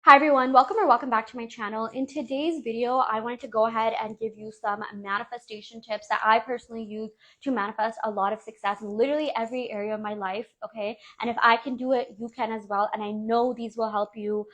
Hi everyone, welcome back to my channel. In today's video, I wanted to go ahead and give you some manifestation tips that I personally use to manifest a lot of success in literally every area of my life, okay? And if I can do it, you can as well. And I know these will help you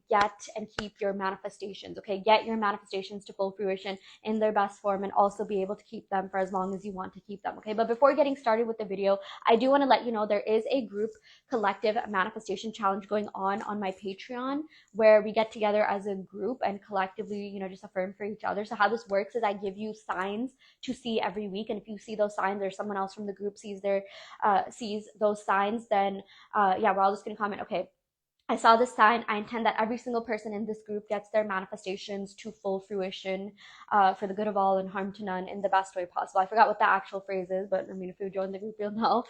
get and keep your manifestations, okay? Get your manifestations to full fruition in their best form and also be able to keep them for as long as you want to keep them, okay? But before getting started with the video, I do want to let you know there is a group collective manifestation challenge going on my Patreon, where we get together as a group and collectively, just affirm for each other. So how this works is I give you signs to see every week, and if you see those signs or someone else from the group sees those signs, then yeah, we're all just gonna comment, okay, I saw this sign. I intend that every single person in this group gets their manifestations to full fruition for the good of all and harm to none in the best way possible. I forgot what the actual phrase is, but I mean, if you join the group, you'll know.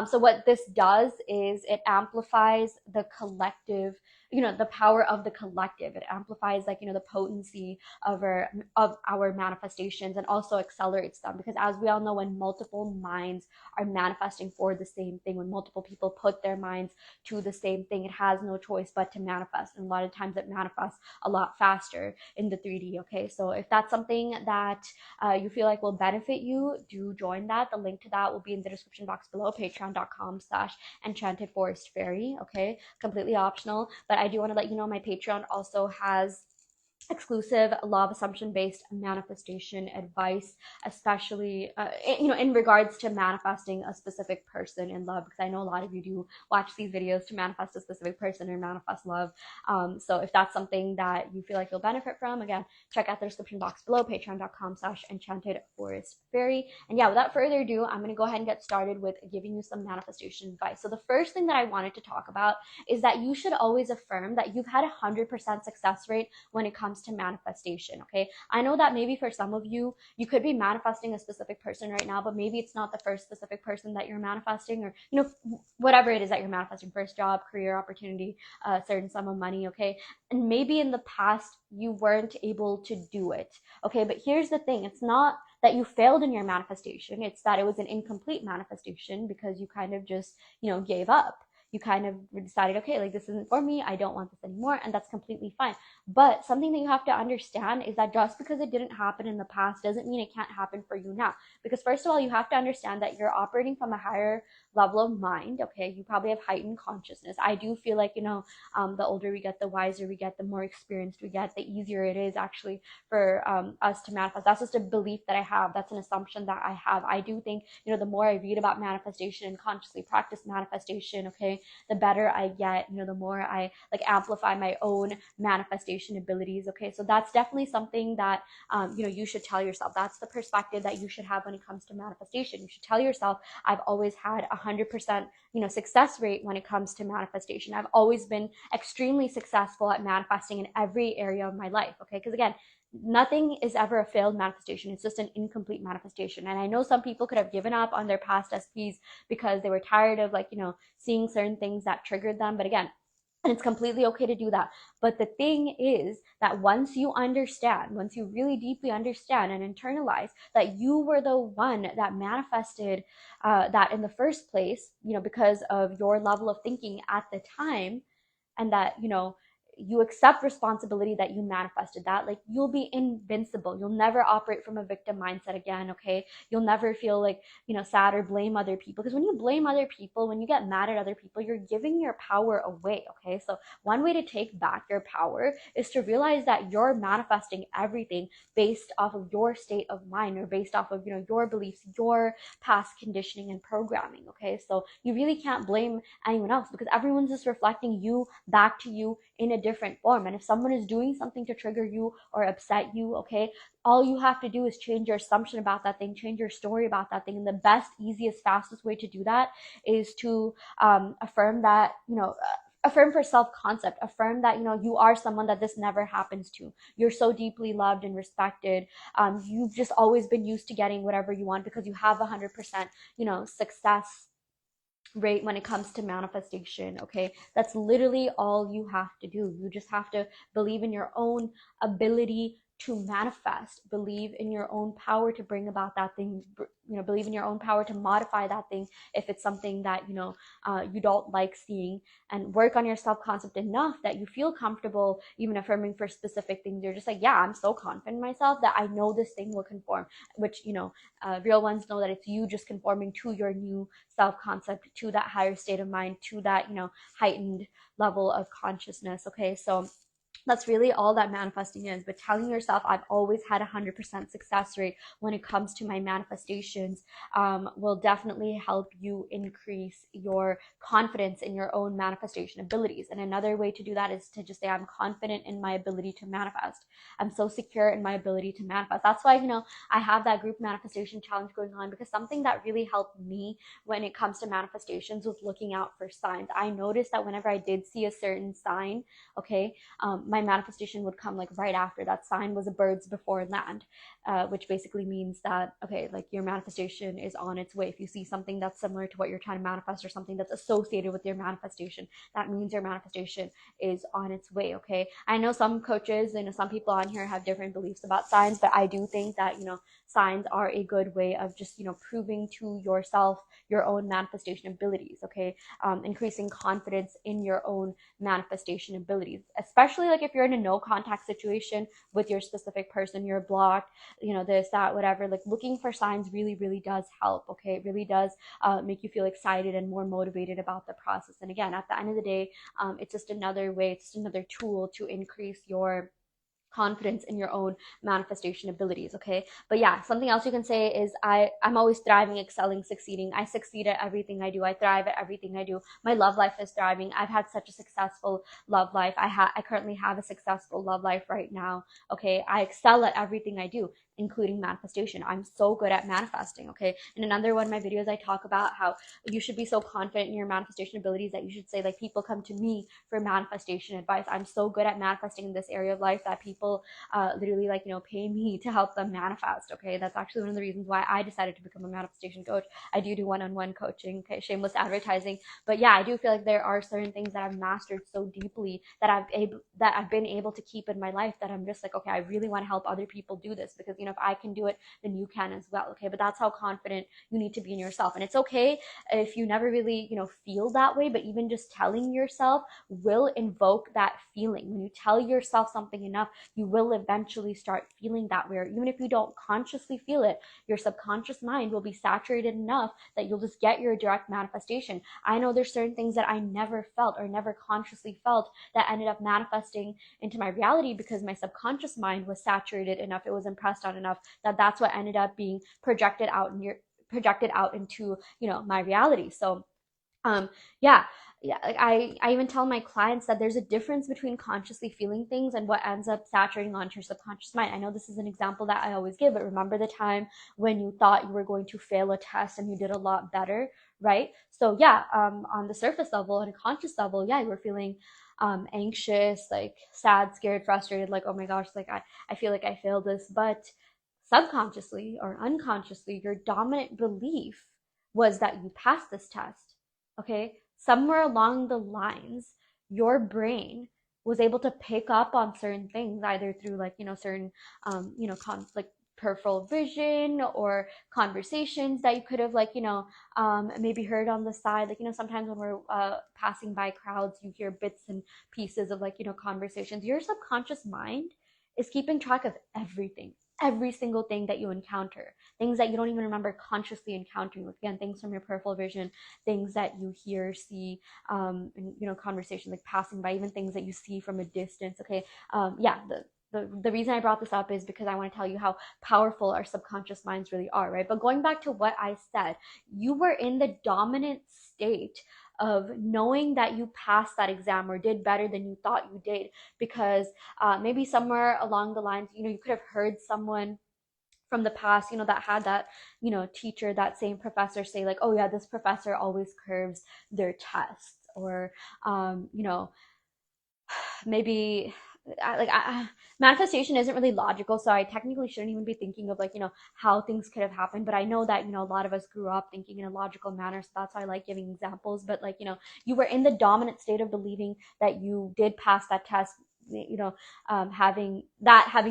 So what this does is it amplifies the collective, the power of the collective. It amplifies the potency of our manifestations and also accelerates them, because as we all know, when multiple minds are manifesting for the same thing, when multiple people put their minds to the same thing, it has no choice but to manifest. And a lot of times it manifests a lot faster in the 3D, okay? So if that's something that you feel like will benefit you, do join that. The link to that will be in the description box below, patreon.com/enchantedforestfairy, okay? Completely optional, but I do want to let you know my Patreon also has exclusive law of assumption based manifestation advice, especially in regards to manifesting a specific person in love, because I know a lot of you do watch these videos to manifest a specific person or manifest love. So if that's something that you feel like you'll benefit from, again, check out the description box below, patreon.com/enchantedforestfairy. And yeah, without further ado, I'm going to go ahead and get started with giving you some manifestation advice. So the first thing that I wanted to talk about is that you should always affirm that you've had 100% success rate when it comes to manifestation, okay? I know that maybe for some of you, you could be manifesting a specific person right now, but maybe it's not the first specific person that you're manifesting, or, whatever it is that you're manifesting, first job, career opportunity, a certain sum of money, okay? And maybe in the past, you weren't able to do it, okay? But here's the thing, it's not that you failed in your manifestation, it's that it was an incomplete manifestation because you kind of just, gave up. You kind of decided, okay, like this isn't for me, I don't want this anymore, and that's completely fine. But something that you have to understand is that just because it didn't happen in the past doesn't mean it can't happen for you now. Because first of all, you have to understand that you're operating from a higher level of mind, okay? You probably have heightened consciousness. I do feel like, the older we get, the wiser we get, the more experienced we get, the easier it is actually for us to manifest. That's just a belief that I have. That's an assumption that I have. I do think, the more I read about manifestation and consciously practice manifestation, okay, the better I get, the more I amplify my own manifestation abilities, okay? So that's definitely something that, you should tell yourself. That's the perspective that you should have when it comes to manifestation. You should tell yourself, I've always had 100%, success rate when it comes to manifestation. I've always been extremely successful at manifesting in every area of my life, okay? Because again, nothing is ever a failed manifestation. It's just an incomplete manifestation. And I know some people could have given up on their past SPs because they were tired of seeing certain things that triggered them. But again, and it's completely okay to do that. But the thing is that once you really deeply understand and internalize that you were the one that manifested that in the first place, because of your level of thinking at the time, and that, you accept responsibility that you manifested that, like, you'll be invincible. You'll never operate from a victim mindset again, okay? You'll never feel sad or blame other people, because when you blame other people, when you get mad at other people, you're giving your power away, okay? So one way to take back your power is to realize that you're manifesting everything based off of your state of mind, or based off of your beliefs, your past conditioning and programming, okay? So you really can't blame anyone else, because everyone's just reflecting you back to you in a different form. And if someone is doing something to trigger you or upset you, okay, all you have to do is change your assumption about that thing, change your story about that thing. And the best, easiest, fastest way to do that is to affirm that, affirm for self-concept, affirm that you are someone that this never happens to. You're so deeply loved and respected. You've just always been used to getting whatever you want because you have 100% success rate when it comes to manifestation, okay? That's literally all you have to do. You just have to believe in your own ability to manifest, believe in your own power to bring about that thing, believe in your own power to modify that thing if it's something that you don't like seeing, and work on your self-concept enough that you feel comfortable even affirming for specific things. You're just like, yeah, I'm so confident in myself that I know this thing will conform, which real ones know that it's you just conforming to your new self-concept, to that higher state of mind, to that heightened level of consciousness. Okay, so that's really all that manifesting is. But telling yourself, I've always had 100% success rate when it comes to my manifestations, will definitely help you increase your confidence in your own manifestation abilities. And another way to do that is to just say, I'm confident in my ability to manifest. I'm so secure in my ability to manifest. That's why, I have that group manifestation challenge going on, because something that really helped me when it comes to manifestations was looking out for signs. I noticed that whenever I did see a certain sign, okay, my manifestation would come like right after. That sign was a birds before land, which basically means that, okay, like your manifestation is on its way. If you see something that's similar to what you're trying to manifest, or something that's associated with your manifestation, that means your manifestation is on its way. Okay, I know some coaches and some people on here have different beliefs about signs, but I do think that signs are a good way of just proving to yourself your own manifestation abilities. Okay, increasing confidence in your own manifestation abilities, especially like if you're in a no contact situation with your specific person, you're blocked, this, that, whatever. Like, looking for signs really, really does help. Okay, it really does make you feel excited and more motivated about the process. And again, at the end of the day, it's just another way, it's just another tool to increase your confidence in your own manifestation abilities. Okay, but yeah, something else you can say is I'm always thriving, excelling, succeeding. I succeed at everything I do. I thrive at everything I do. My love life is thriving. I've had such a successful love life. I currently have a successful love life right now. Okay, I excel at everything I do, including manifestation. I'm so good at manifesting. Okay, in another one of my videos, I talk about how you should be so confident in your manifestation abilities that you should say, like, people come to me for manifestation advice. I'm so good at manifesting in this area of life that people literally, like, pay me to help them manifest. Okay, that's actually one of the reasons why I decided to become a manifestation coach. I do one-on-one coaching. Okay, shameless advertising. But yeah, I do feel like there are certain things that I've mastered so deeply that I've been able to keep in my life, that I'm just like, okay, I really want to help other people do this, because if I can do it, then you can as well. Okay, but that's how confident you need to be in yourself. And it's okay if you never really feel that way, but even just telling yourself will invoke that feeling. When you tell yourself something enough, you will eventually start feeling that way. Or even if you don't consciously feel it, your subconscious mind will be saturated enough that you'll just get your direct manifestation. I know there's certain things that I never felt or never consciously felt that ended up manifesting into my reality, because my subconscious mind was saturated enough, it was impressed on enough, that that's what ended up being projected out into my reality. So yeah, like I even tell my clients that there's a difference between consciously feeling things and what ends up saturating onto your subconscious mind. I know this is an example that I always give, but remember the time when you thought you were going to fail a test and you did a lot better, right? So yeah, on the surface level, on a conscious level, yeah, you were feeling anxious, like sad, scared, frustrated, like, oh my gosh, like I feel like I failed this. But subconsciously or unconsciously, your dominant belief was that you passed this test. Okay, somewhere along the lines, your brain was able to pick up on certain things, either through, like, certain like peripheral vision, or conversations that you could have, like, maybe heard on the side. Like, sometimes when we're passing by crowds, you hear bits and pieces of, like, conversations. Your subconscious mind is keeping track of everything, every single thing that you encounter, things that you don't even remember consciously encountering. Again, things from your peripheral vision, things that you hear, see, in, conversation, like passing by, even things that you see from a distance. Okay, yeah, the reason I brought this up is because I want to tell you how powerful our subconscious minds really are, right? But going back to what I said, you were in the dominant state of knowing that you passed that exam or did better than you thought you did, because maybe somewhere along the lines, you could have heard someone from the past, that had that, teacher, that same professor say, like, oh yeah, this professor always curves their tests. Or maybe manifestation isn't really logical, so I technically shouldn't even be thinking of, like, how things could have happened. But I know that a lot of us grew up thinking in a logical manner, so that's why I like giving examples. But, like, you were in the dominant state of believing that you did pass that test, having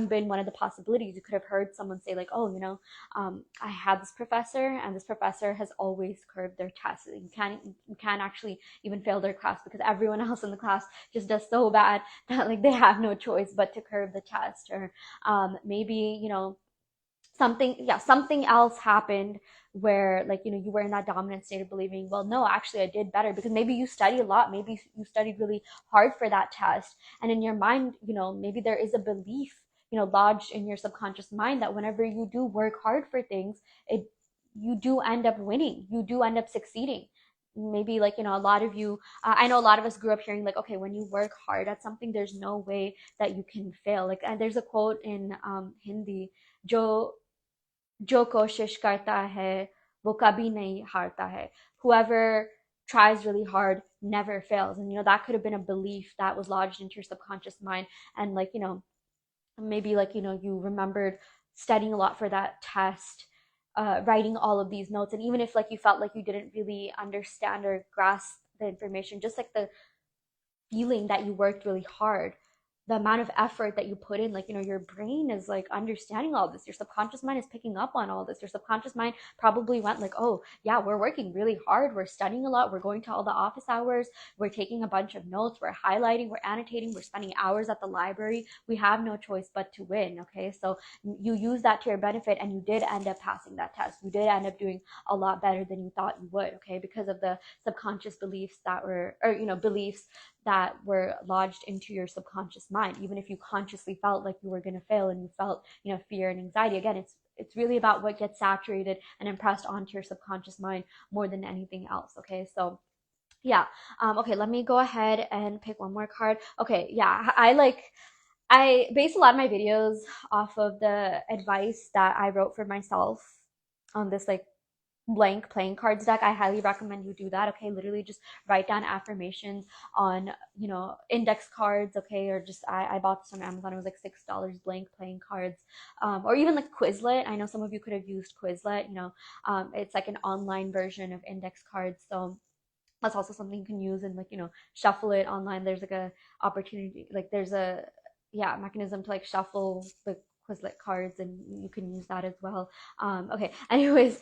been one of the possibilities. You could have heard someone say like, oh, I had this professor, and this professor has always curbed their tests. You can't actually even fail their class because everyone else in the class just does so bad that like they have no choice but to curb the test. Or maybe something else happened where like you were in that dominant state of believing, well, no, actually I did better, because maybe you studied a lot, maybe you studied really hard for that test, and in your mind, maybe there is a belief lodged in your subconscious mind that whenever you do work hard for things, you do end up winning, you do end up succeeding. Maybe like a lot of you, I know a lot of us grew up hearing like, okay, when you work hard at something, there's no way that you can fail. Like, and there's a quote in Hindi, jo जो कोशिश करता है वो कभी नहीं हारता है. Whoever tries really hard never fails. And that could have been a belief that was lodged into your subconscious mind. And like maybe like you remembered studying a lot for that test, writing all of these notes, and even if like you felt like you didn't really understand or grasp the information, just like the feeling that you worked really hard, the amount of effort that you put in, like your brain is like understanding all this, your subconscious mind is picking up on all this. Your subconscious mind probably went like, oh yeah, we're working really hard, we're studying a lot, we're going to all the office hours, we're taking a bunch of notes, we're highlighting, we're annotating, we're spending hours at the library, we have no choice but to win. Okay, so you use that to your benefit, and you did end up passing that test, you did end up doing a lot better than you thought you would. Okay, because of the subconscious beliefs that were, or beliefs that were lodged into your subconscious mind. Even if you consciously felt like you were going to fail, and you felt fear and anxiety, again, it's really about what gets saturated and impressed onto your subconscious mind more than anything else. Okay, so yeah. Okay, let me go ahead and pick one more card. Okay, yeah, I base a lot of my videos off of the advice that I wrote for myself on this like blank playing cards deck. I highly recommend you do that. Okay, literally just write down affirmations on index cards. Okay, or just I bought this on Amazon, it was like $6, blank playing cards, or even like Quizlet. I know some of you could have used Quizlet. It's like an online version of index cards, so that's also something you can use, and like shuffle it online. There's like a opportunity, like there's a mechanism to like shuffle the Quizlet cards, and you can use that as well. Okay, anyways,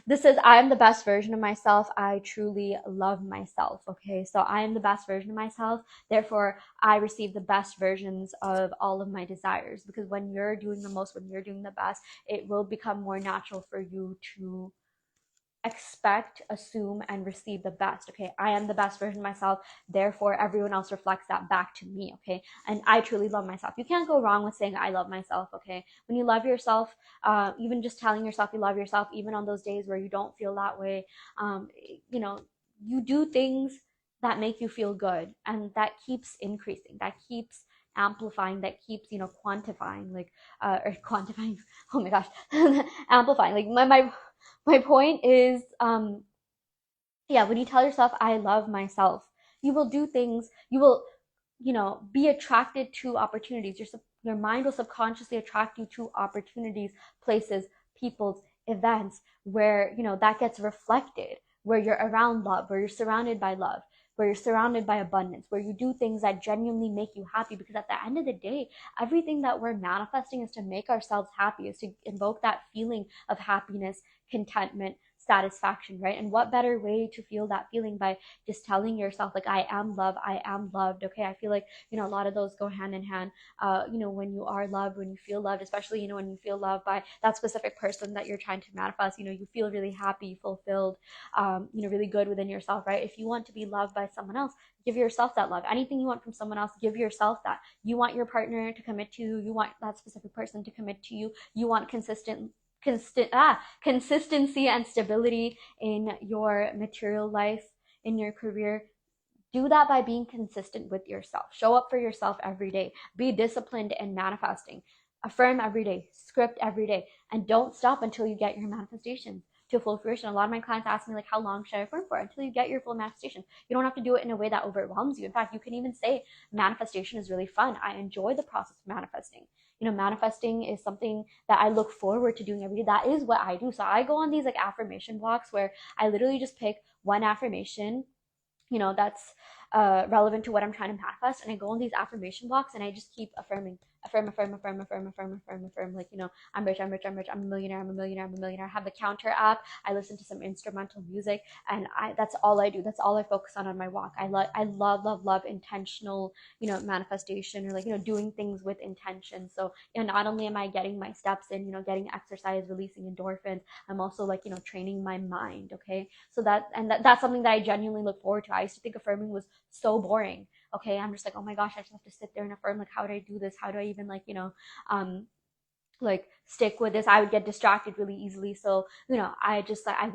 this is, I am the best version of myself, I truly love myself. Okay, so I am the best version of myself, therefore I receive the best versions of all of my desires, because when you're doing the most, when you're doing the best, it will become more natural for you to expect, assume, and receive the best. Okay, I am the best version of myself, therefore everyone else reflects that back to me. Okay, and I truly love myself. You can't go wrong with saying I love myself. Okay, when you love yourself, even just telling yourself you love yourself, even on those days where you don't feel that way, you do things that make you feel good, and that keeps increasing, that keeps amplifying, that keeps quantifying, like or quantifying, oh my gosh, amplifying, like my point is, yeah, when you tell yourself I love myself, you will do things, you will be attracted to opportunities. Your mind will subconsciously attract you to opportunities, places, people's, events where that gets reflected, where you're around love, where you're surrounded by love, where you're surrounded by abundance, where you do things that genuinely make you happy. Because at the end of the day, everything that we're manifesting is to make ourselves happy, is to invoke that feeling of happiness, contentment, satisfaction, right? And what better way to feel that feeling by just telling yourself like, I am love, I am loved. Okay, I feel like a lot of those go hand in hand. When you are loved, when you feel loved, especially when you feel loved by that specific person that you're trying to manifest, you feel really happy, fulfilled, really good within yourself, right? If you want to be loved by someone else, give yourself that love. Anything you want from someone else, give yourself that. You want your partner to commit to you, you want that specific person to commit to you, you want consistency and stability in your material life, in your career. Do that by being consistent with yourself. Show up for yourself every day. Be disciplined in manifesting. Affirm every day, script every day, and don't stop until you get your manifestations to full fruition. A lot of my clients ask me like, how long should I affirm for? Until you get your full manifestation. You don't have to do it in a way that overwhelms you. In fact, you can even say manifestation is really fun. I enjoy the process of manifesting. Manifesting is something that I look forward to doing every day. That is what I do. So I go on these like affirmation blocks where I literally just pick one affirmation, that's relevant to what I'm trying to manifest. And I go on these affirmation blocks and I just keep affirming, affirm, like, I'm rich, I'm rich, I'm rich, I'm a millionaire, I'm a millionaire, I'm a millionaire. I have the counter app. I listen to some instrumental music, and that's all I do. That's all I focus on my walk. I love intentional, manifestation, or like, doing things with intention. So, not only am I getting my steps in, getting exercise, releasing endorphins, I'm also like, training my mind. Okay. So that's something that I genuinely look forward to. I used to think affirming was so boring. Okay. I'm just like, oh my gosh, I just have to sit there and affirm. Like, how do I do this? How do I even like, um, like stick with this? I would get distracted really easily. So, I just like, I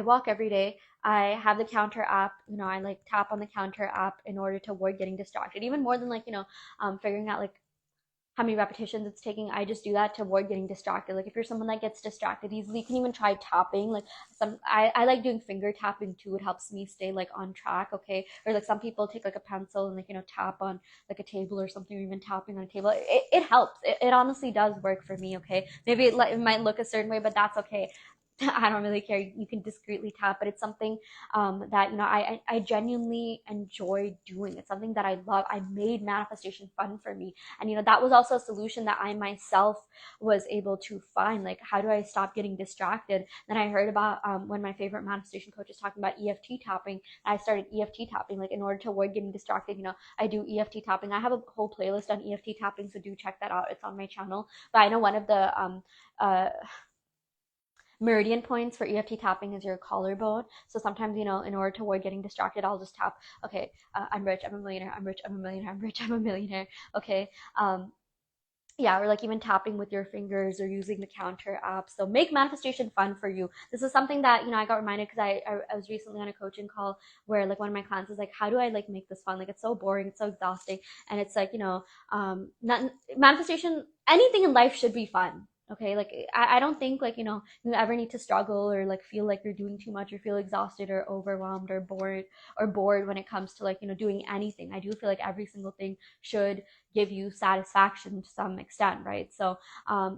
walk every day. I have the counter app, I like tap on the counter app in order to avoid getting distracted, even more than like, figuring out like how many repetitions it's taking. I just do that to avoid getting distracted. Like if you're someone that gets distracted easily, you can even try tapping. Like I like doing finger tapping too. It helps me stay like on track. Okay. Or like some people take like a pencil and like, tap on like a table or something, or even tapping on a table. It helps. It honestly does work for me. Okay. Maybe it might look a certain way, but that's okay. I don't really care. You can discreetly tap, but it's something that I genuinely enjoy doing. It's something that I love. I made manifestation fun for me, and that was also a solution that I myself was able to find. Like, how do I stop getting distracted? Then I heard about when my favorite manifestation coach is talking about EFT tapping. I started EFT tapping, like in order to avoid getting distracted. I do EFT tapping. I have a whole playlist on EFT tapping, so do check that out. It's on my channel. But I know one of the meridian points for EFT tapping is your collarbone. So sometimes, in order to avoid getting distracted, I'll just tap, okay, I'm rich, I'm a millionaire, I'm rich, I'm a millionaire, I'm rich, I'm a millionaire. Okay. Yeah, or like even tapping with your fingers or using the counter app. So make manifestation fun for you. This is something that, I got reminded because I was recently on a coaching call where like one of my clients was like, how do I like make this fun? Like it's so boring, it's so exhausting. And it's like, not manifestation, anything in life should be fun. Okay, like I don't think like, you ever need to struggle or like feel like you're doing too much or feel exhausted or overwhelmed or bored when it comes to like, doing anything. I do feel like every single thing should give you satisfaction to some extent, right? So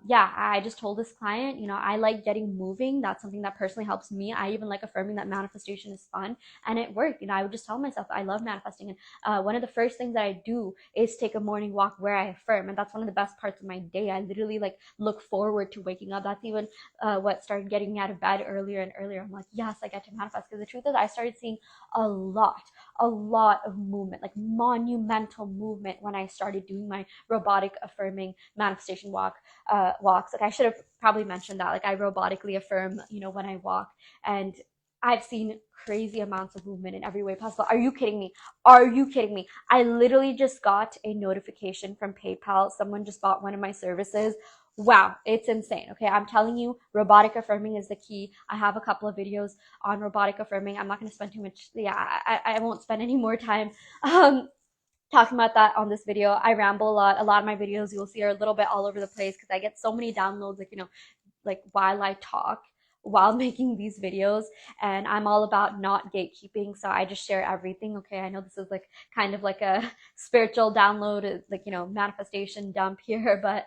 yeah, I just told this client, I like getting moving. That's something that personally helps me. I even like affirming that manifestation is fun, and it worked. I would just tell myself I love manifesting, and one of the first things that I do is take a morning walk where I affirm, and that's one of the best parts of my day. I literally like look forward to waking up. That's even what started getting me out of bed earlier and earlier. I'm like, yes, I get to manifest, because the truth is I started seeing a lot of movement, like monumental movement, when I started doing my robotic affirming manifestation walks. Like I should have probably mentioned that. Like I robotically affirm, when I walk, and I've seen crazy amounts of movement in every way possible. Are you kidding me? Are you kidding me? I literally just got a notification from PayPal. Someone just bought one of my services. Wow, it's insane. Okay, I'm telling you, robotic affirming is the key. I have a couple of videos on robotic affirming. I'm not going to spend too much. Yeah, I won't spend any more time talking about that on this video. I ramble a lot. A lot of my videos you'll see are a little bit all over the place because I get so many downloads, like, like while I talk, while making these videos. And I'm all about not gatekeeping, so I just share everything. Okay, I know this is like kind of like a spiritual download, like, manifestation dump here, but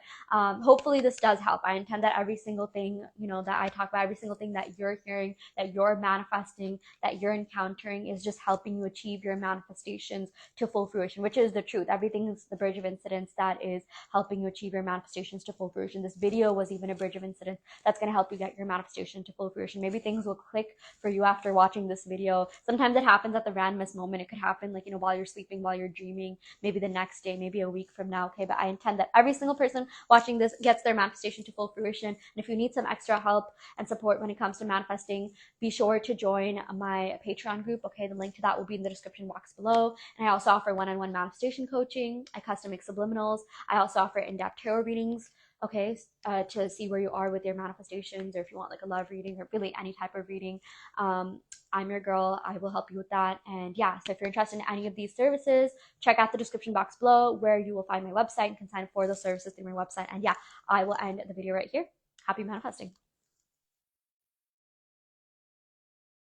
hopefully this does help. I intend that every single thing, that I talk about, every single thing that you're hearing, that you're manifesting, that you're encountering, is just helping you achieve your manifestations to full fruition, which is the truth. Everything is the bridge of incidents that is helping you achieve your manifestations to full fruition. This video was even a bridge of incidents that's going to help you get your manifestation to full fruition. Maybe things will click for you after watching this video. Sometimes it happens at the randomest moment. It could happen like, while you're sleeping, while you're dreaming, maybe the next day, maybe a week from now. Okay, but I intend that every single person watching this gets their manifestation to full fruition. And if you need some extra help and support when it comes to manifesting, be sure to join my Patreon group. Okay, the link to that will be in the description box below. And I also offer one-on-one manifestation coaching. I custom make subliminals. I also offer in-depth tarot readings, okay, to see where you are with your manifestations, or if you want like a love reading or really any type of reading. I'm your girl. I will help you with that. And yeah, so if you're interested in any of these services, check out the description box below where you will find my website and can sign up for those services through my website. And yeah, I will end the video right here. Happy manifesting.